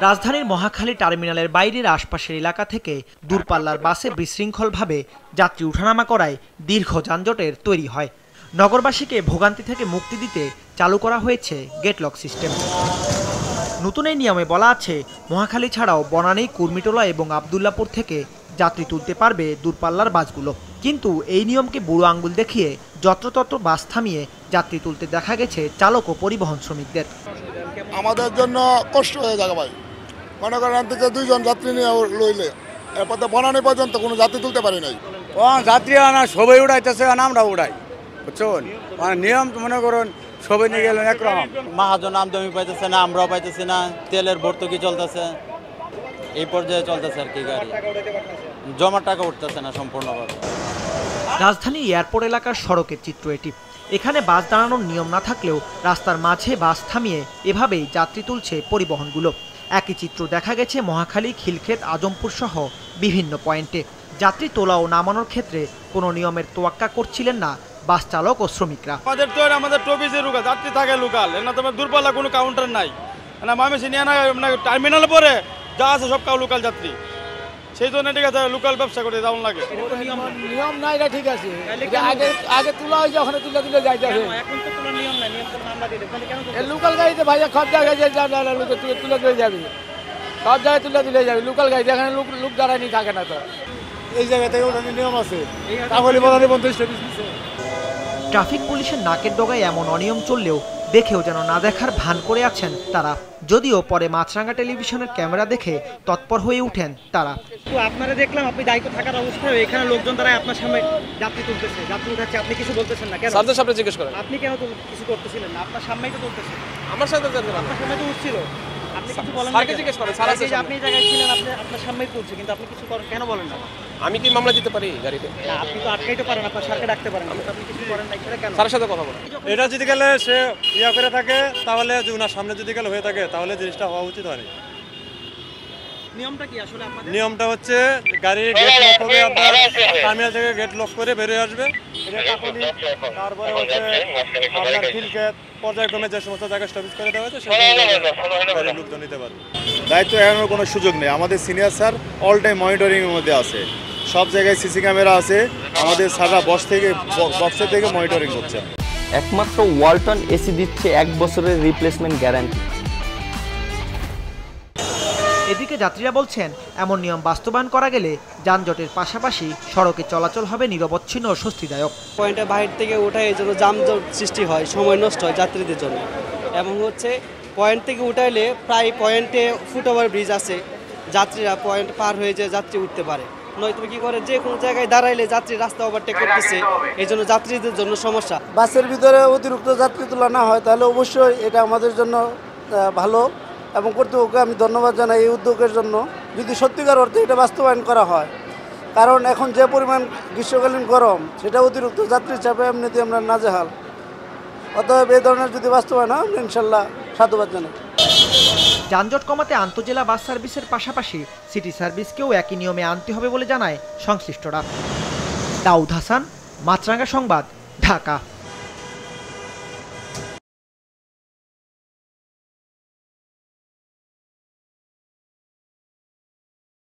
রাজধানীর মহাখালী টার্মিনালের বাইরের আশপাশের এলাকা থেকে দূরপাল্লার বাসে বিশৃঙ্খলভাবে যাত্রী ওঠানামা করায় দীর্ঘ যানজটের তৈরি হয়। নগরবাসীকে ভোগান্তি থেকে মুক্তি দিতে চালু করা হয়েছে গেটলক সিস্টেম। নতুন এই নিয়মে বলা আছে, মহাখালী ছাড়াও বনানী, কুর্মিটোলা এবং আবদুল্লাপুর থেকে যাত্রী তুলতে পারবে দূরপাল্লার বাসগুলো। কিন্তু এই নিয়মকে বুড়ো আঙ্গুল দেখিয়ে যত্রতত্র বাস থামিয়ে যাত্রী তুলতে দেখা গেছে চালক ও পরিবহন শ্রমিকদের। আমাদের জন্য কষ্ট হয়ে যাবে ভাই, মনে করেন থেকে 2 জন যাত্রী নিয়ে লইলে এরপর বনানী পর্যন্ত কোনো যাত্রী তুলতে পারি নাই। যাত্রী আনা সবাই উড়াইতেছে, আমরা উড়াই, বুঝছেন? মানে নিয়ম মনে করুন সবাই নিয়ে গেলেন একরকম। মহাজন আমদামি পাইতেছে না, আমরাও পাইতেছি না, তেলের ভর্তুকি চলতেছে, এই পর্যায়ে চলতেছে আর কি। গাড়ি জমার টাকা উঠতেছে না সম্পূর্ণভাবে। রাজধানী এয়ারপোর্ট এলাকার সড়কের চিত্র এটি। এখানে বাস দাঁড়ানোর নিয়ম না থাকলেও রাস্তার মাঝে বাস থামিয়ে এভাবেই যাত্রী তুলছে পরিবহনগুলো। একই চিত্র দেখা গেছে মহাখালী, খিলক্ষেত, আজমপুর সহ বিভিন্ন পয়েন্টে। যাত্রী তোলা ও নামানোর ক্ষেত্রে কোনো নিয়মের তোয়াক্কা করছিলেন না বাস চালক ও শ্রমিকরা। আমাদের টপিসে লোকাল যাত্রী থাকে, লোকাল না তোমার দূরপাল্লা কোনো কাউন্টার নাই না, মামেসি নিয়ে না টার্মিনাল পরে যা আছে সব লোকাল যাত্রী, সেই জন্য ঠিক আছে লোকাল ব্যবসা করে যাওয়ার লাগে। নিয়ম নাই, এটা ঠিক আছে। আগে তোলা হয়েছে, ওখানে তুলে যাইতে হবে। লোকাল গাড়িতে ভাইয়া সব জায়গায় তুলে তুলে যাবে, সব জায়গায় তুলে যাবে। লোকাল গাড়িতে এখানে লোক দাঁড়ায়নি থাকে না, তো এই জায়গাতে ওঠানোর নিয়ম আছে, তাহলে বনানী পর্যন্ত স্টপেজ দিচ্ছে। ট্রাফিক পুলিশের নাকের ডগায় এমন অনিয়ম চললেও দেখেও যেন না দেখার ভান করে আছেন তারা। যদিও পরে মাছরাঙ্গা টেলিভিশনের ক্যামেরা দেখে তৎপর হয়ে উঠেন তারা। তো আপনারা দেখলাম আপনি দায়িত্ব থাকার অবস্থায় এখানে লোকজন তারা আপনার সামনে যাত্রী তুলতেছে, যাত্রী উঠাচ্ছে, আপনি কিছু বলতেছেন না কেন? স্যারদের সামনে জিজ্ঞেস করেন, আপনি কেন কিছু করতেছিলেন না? আপনার সামনেই তো তুলতেছে। আমার সাথে আপনার সামনে তো উঠছিল, আপনি কিছু বলেন না? স্যারকে জিজ্ঞেস করেন, স্যার আছে আপনি এই জায়গায় ছিলেন, আপনার সামনেই তুলছে, কিন্তু আপনি কিছু কেন বলেন না? আমি কি মামলা দিতে পারি গাড়িতে? না, আপনি তো আটকাইতে পারেন, আপনার স্যারকে ডাকতে পারেন, আপনি কিছু করেন না, সেটা কেন? স্যারের সাথে কথা বলেন। এটা যদি গেলে সে ইয়া করে থাকে, তাহলে ওনার সামনে যদি গেলে হয়ে থাকে, তাহলে জিনিসটা হওয়া উচিত হয়নি। নিয়মটা কি আসলে আপনাদের? নিয়মটা হচ্ছে গাড়ির গেট লক হবে, আপনার টার্মিনাল থেকে গেট লক করে বেরিয়ে আসবে। তারপরে হচ্ছে আপনার খিলক্ষেত পর্যায়ক্রমে যে সমস্ত জায়গায় স্টপেজ করে দেওয়া হয়েছে সেখানে গাড়ির লোকজন নিতে পারবে। দায়িত্ব এড়ানোর কোনো সুযোগ নেই। আমাদের সিনিয়র স্যার অল টাইম মনিটরিংয়ের মধ্যে আছে, সব জায়গায় সিসি ক্যামেরা আছে, আমাদের স্যাররা বক্সের থেকে মনিটরিং করছে। একমাত্র ওয়ালটন এসি দিচ্ছে 1 বছরের রিপ্লেসমেন্ট গ্যারান্টি। এদিকে যাত্রীরা বলছেন, এমন নিয়ম বাস্তবায়ন করা গেলে যানজটের পাশাপাশি সড়কে চলাচল হবে নিরবচ্ছিন্ন ও স্বস্তিদায়ক। পয়েন্টে বাইরে থেকে ওঠায় এই জন্য যানজট সৃষ্টি হয়, সময় নষ্ট হয় যাত্রীদের জন্য। এবং হচ্ছে পয়েন্ট থেকে উঠাইলে প্রায় পয়েন্টে ফুটওভার ব্রিজ আছে, যাত্রীরা পয়েন্ট পার হয়ে যে যাত্রী উঠতে পারে। নয়তো কি করে যে কোনো জায়গায় দাঁড়াইলে যাত্রী রাস্তা ওভারটেক করতেছে, এই জন্য যাত্রীদের জন্য সমস্যা। বাসের ভিতরে অতিরিক্ত যাত্রী তোলা না হয় তাহলে অবশ্যই এটা আমাদের জন্য ভালো, এবং কর্তৃপক্ষকে আমি ধন্যবাদ জানাই এই উদ্যোগের জন্য। যদি সত্যিকার অর্থে এটা বাস্তবায়ন করা হয়, কারণ এখন যে পরিমাণ গ্রীষ্মকালীন গরম, সেটা অতিরিক্ত যাত্রীর চাপে এমনিতে আমরা নাজেহাল। অতএব এই ধরনের যদি বাস্তবায়ন হয়, ইনশাল্লাহ সাধুবাদ জানাই। যানজট কমাতে আন্তজেলা বাস সার্ভিসের পাশাপাশি সিটি সার্ভিসকেও একই নিয়মে আনতে হবে বলে জানায় সংশ্লিষ্টরা। দাউদ হাসান, মাছরাঙ্গা সংবাদ, ঢাকা।